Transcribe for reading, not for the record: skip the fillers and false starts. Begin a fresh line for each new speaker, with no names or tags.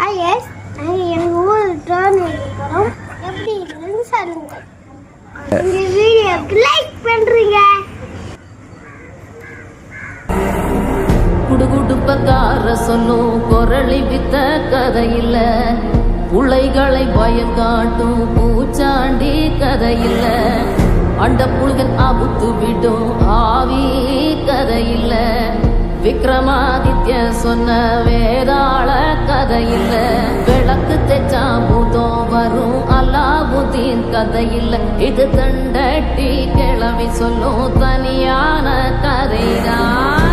S எங்கள் ஊர் turn இருக்கிறோம். எப்படி இருக்குன்னு சொல்லுங்க. இந்த வீடியோக்கு லைக் பண்ணுறீங்க.
குடுகுடுப்பக்கார சொல்லும் குரளி வித்த கதையில்ல, புள்ளைகளை பயங்காட்டும் பூச்சாண்டி கதையில்ல, அண்ட புழுகன் அவுத்து விடும் ஆவி கதையில்ல, விக்ரமாதித்ய சொன்ன வேதாள கதையில்ல, விளக்கு தெச்சா பூதம் வரும் அல்லாவுதீன் கதையில்ல, இது தண்டட்டி கிளவி சொல்லும் தனியான கதைதான்.